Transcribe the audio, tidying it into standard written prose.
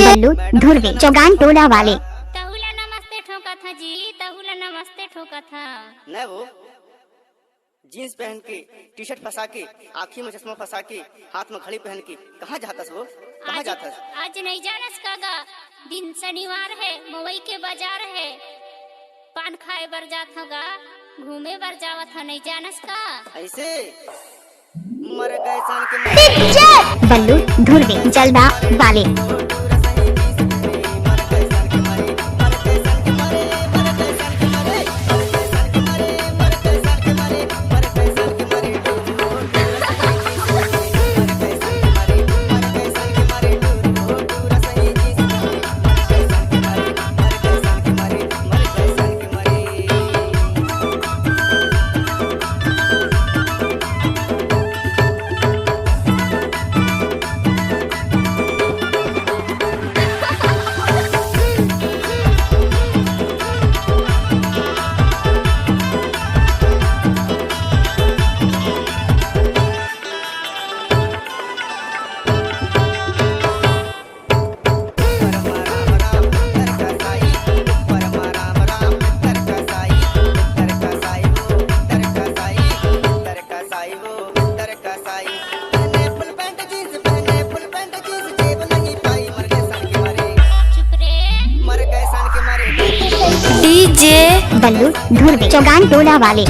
बल्लू धुर्वे चौगान टोला वाले। तहुला नमस्ते ठोका था जी, तहुला नमस्ते ठोका था। न वो जीन्स पहन के, टी शर्ट फंसा के, आँखी में चश्मा फंसा के, हाथ में घड़ी पहन के कहाँ जाता वो? कहाँ जाता? आज नहीं जानस कागा, दिन शनिवार है, मवई के बाजार है, पान खाए बर जात होगा, घूमे बर जावत हो, नहीं जानस का? ऐसे मर गए सान के बल्लू धुर्वे जलदा वाले। बल्लू धुर्वे चौगान टोला वाले।